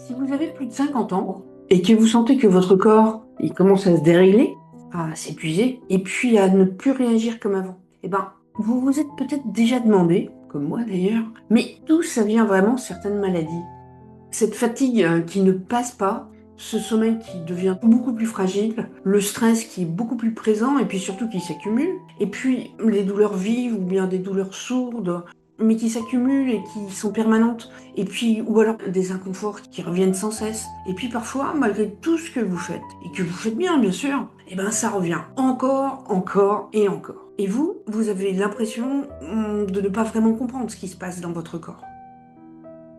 Si vous avez plus de 50 ans et que vous sentez que votre corps il commence à se dérégler, à s'épuiser et puis à ne plus réagir comme avant, vous vous êtes peut-être déjà demandé, comme moi d'ailleurs, mais d'où ça vient vraiment certaines maladies? Cette fatigue qui ne passe pas, ce sommeil qui devient beaucoup plus fragile, le stress qui est beaucoup plus présent et puis surtout qui s'accumule, et puis les douleurs vives ou bien des douleurs sourdes, mais qui s'accumulent et qui sont permanentes, et puis ou alors des inconforts qui reviennent sans cesse, et puis parfois, malgré tout ce que vous faites, et que vous faites bien bien sûr, ça revient encore, encore et encore. Et vous avez l'impression de ne pas vraiment comprendre ce qui se passe dans votre corps.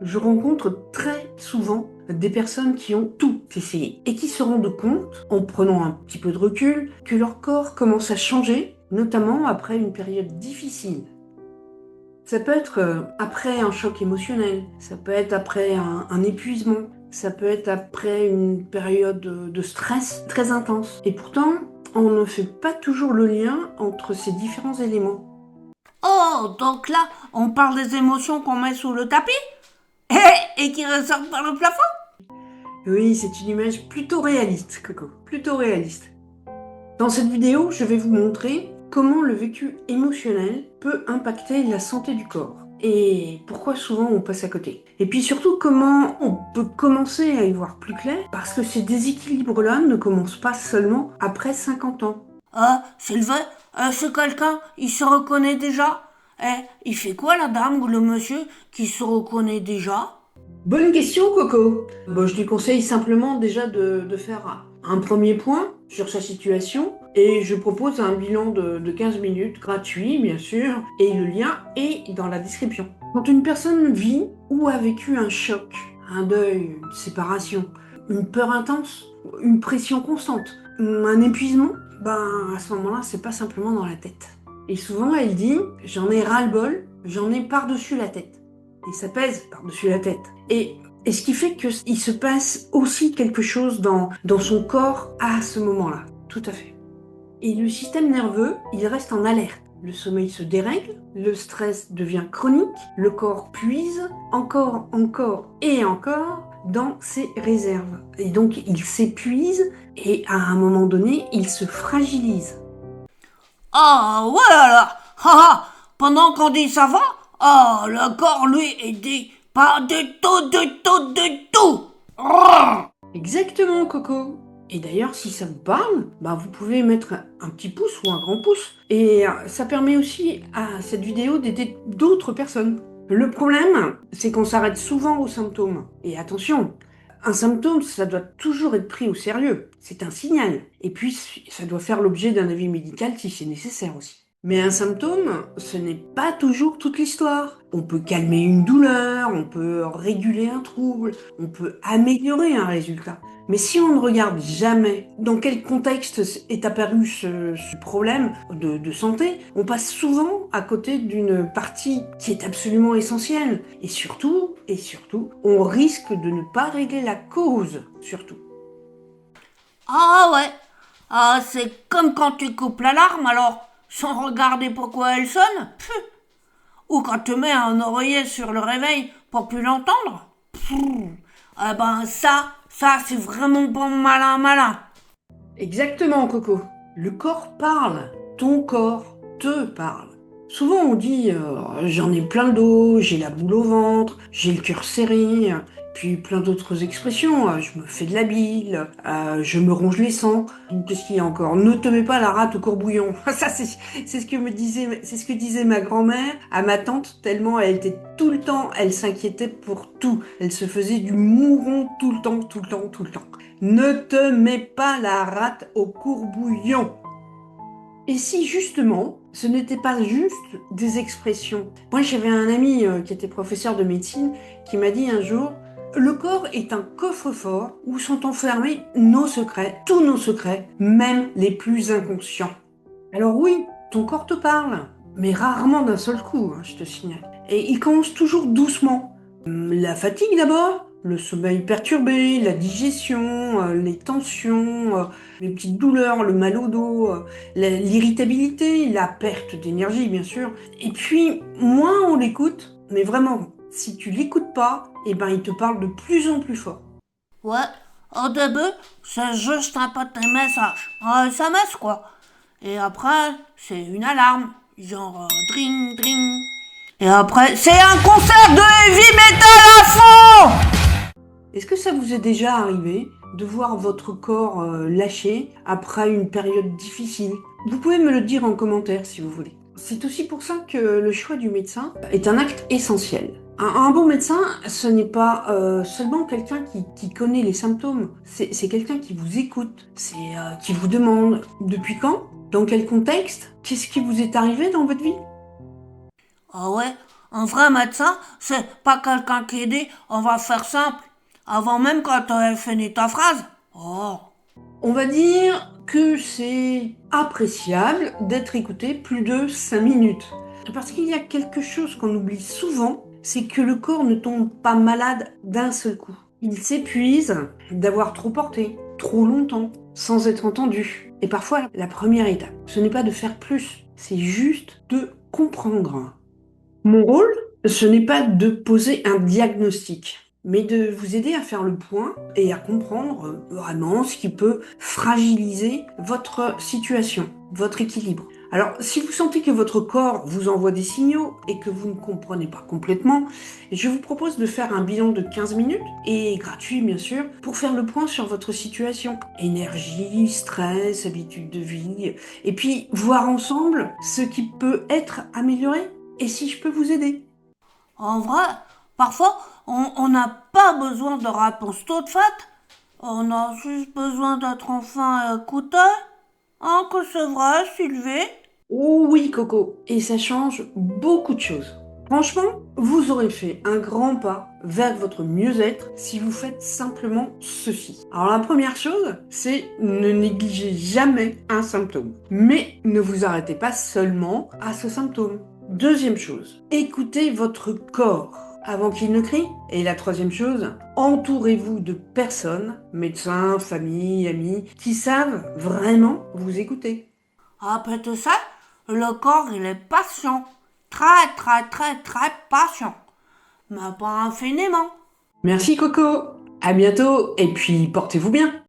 Je rencontre très souvent des personnes qui ont tout essayé et qui se rendent compte, en prenant un petit peu de recul, que leur corps commence à changer, notamment après une période difficile. Ça peut être après un choc émotionnel, ça peut être après un épuisement, ça peut être après une période de stress très intense. Et pourtant, on ne fait pas toujours le lien entre ces différents éléments. Oh, donc là, on parle des émotions qu'on met sous le tapis et qui ressortent par le plafond. Oui, c'est une image plutôt réaliste, Coco, plutôt réaliste. Dans cette vidéo, je vais vous montrer comment le vécu émotionnel peut impacter la santé du corps et pourquoi souvent on passe à côté. Et puis surtout comment on peut commencer à y voir plus clair parce que ces déséquilibres-là ne commencent pas seulement après 50 ans. Sylvain, c'est quelqu'un, il se reconnaît déjà. Il fait quoi la dame ou le monsieur qui se reconnaît déjà? Bonne question, Coco. Bon, je lui conseille simplement déjà de faire un premier point sur sa situation et je propose un bilan de 15 minutes, gratuit bien sûr, et le lien est dans la description. Quand une personne vit ou a vécu un choc, un deuil, une séparation, une peur intense, une pression constante, un épuisement, à ce moment-là, c'est pas simplement dans la tête. Et souvent, elle dit, j'en ai ras-le-bol, j'en ai par-dessus la tête. Et ça pèse par-dessus la tête. Et ce qui fait qu'il se passe aussi quelque chose dans son corps à ce moment-là. Tout à fait. Et le système nerveux, il reste en alerte. Le sommeil se dérègle, le stress devient chronique, le corps puise encore, encore et encore dans ses réserves. Et donc il s'épuise et à un moment donné, il se fragilise. Ah, voilà. Pendant qu'on dit ça va, le corps, lui, il dit pas du tout, du tout, du tout. Exactement, Coco. Et d'ailleurs, si ça vous parle, vous pouvez mettre un petit pouce ou un grand pouce. Et ça permet aussi à cette vidéo d'aider d'autres personnes. Le problème, c'est qu'on s'arrête souvent aux symptômes. Et attention, un symptôme, ça doit toujours être pris au sérieux. C'est un signal. Et puis, ça doit faire l'objet d'un avis médical si c'est nécessaire aussi. Mais un symptôme, ce n'est pas toujours toute l'histoire. On peut calmer une douleur, on peut réguler un trouble, on peut améliorer un résultat. Mais si on ne regarde jamais dans quel contexte est apparu ce problème de santé, on passe souvent à côté d'une partie qui est absolument essentielle. Et surtout, on risque de ne pas régler la cause, surtout. Ah ouais. C'est comme quand tu coupes l'alarme alors, sans regarder pourquoi elle sonne. Ou quand tu mets un oreiller sur le réveil pour plus l'entendre. Ça c'est vraiment pas malin malin. Exactement, Coco. Le corps parle. Ton corps te parle. Souvent on dit j'en ai plein le dos, j'ai la boule au ventre, j'ai le cœur serré, puis plein d'autres expressions, je me fais de la bile, je me ronge les sangs. Qu'est-ce qu'il y a encore? Ne te mets pas la rate au courbouillon. Ça c'est ce que c'est ce que disait ma grand-mère à ma tante tellement elle était tout le temps, elle s'inquiétait pour tout. Elle se faisait du mouron tout le temps, tout le temps, tout le temps. Ne te mets pas la rate au courbouillon. Et si justement, ce n'était pas juste des expressions. Moi, j'avais un ami qui était professeur de médecine qui m'a dit un jour, le corps est un coffre-fort où sont enfermés nos secrets, tous nos secrets, même les plus inconscients. Alors oui, ton corps te parle, mais rarement d'un seul coup, je te signale. Et il commence toujours doucement. La fatigue d'abord, le sommeil perturbé, la digestion, les tensions, les petites douleurs, le mal au dos, l'irritabilité, la perte d'énergie bien sûr. Et puis, moins on l'écoute, mais vraiment, si tu l'écoutes pas, il te parle de plus en plus fort. Ouais, au début, c'est juste un petit message. Un SMS, quoi. Et après, c'est une alarme. Genre, dring, dring. Et après, c'est un concert de heavy metal à fond! Est-ce que ça vous est déjà arrivé de voir votre corps lâcher après une période difficile? Vous pouvez me le dire en commentaire si vous voulez. C'est aussi pour ça que le choix du médecin est un acte essentiel. Un bon médecin, ce n'est pas seulement quelqu'un qui connaît les symptômes, c'est quelqu'un qui vous écoute, qui vous demande depuis quand, dans quel contexte, qu'est-ce qui vous est arrivé dans votre vie. Ah ouais, un vrai médecin, c'est pas quelqu'un qui dit on va faire simple. Avant même quand tu aies fini ta phrase. Oh. On va dire que c'est appréciable d'être écouté plus de 5 minutes. Parce qu'il y a quelque chose qu'on oublie souvent, c'est que le corps ne tombe pas malade d'un seul coup. Il s'épuise d'avoir trop porté, trop longtemps, sans être entendu. Et parfois, la première étape, ce n'est pas de faire plus, c'est juste de comprendre. Mon rôle, ce n'est pas de poser un diagnostic, mais de vous aider à faire le point et à comprendre vraiment ce qui peut fragiliser votre situation, votre équilibre. Alors, si vous sentez que votre corps vous envoie des signaux et que vous ne comprenez pas complètement, je vous propose de faire un bilan de 15 minutes, et gratuit bien sûr, pour faire le point sur votre situation. Énergie, stress, habitudes de vie, et puis voir ensemble ce qui peut être amélioré et si je peux vous aider. En vrai, parfois, on n'a pas besoin de réponse toute faite. On a juste besoin d'être enfin écouté. Hein, que c'est vrai, Sylvie? Oh oui, Coco, et ça change beaucoup de choses. Franchement, vous aurez fait un grand pas vers votre mieux-être si vous faites simplement ceci. Alors la première chose, c'est ne négligez jamais un symptôme. Mais ne vous arrêtez pas seulement à ce symptôme. Deuxième chose, écoutez votre corps avant qu'il ne crie. Et la troisième chose, entourez-vous de personnes, médecins, famille, amis, qui savent vraiment vous écouter. Ah, ben tu sais, le corps, il est patient. Très, très, très, très patient. Mais pas infiniment. Merci Coco, à bientôt et puis portez-vous bien.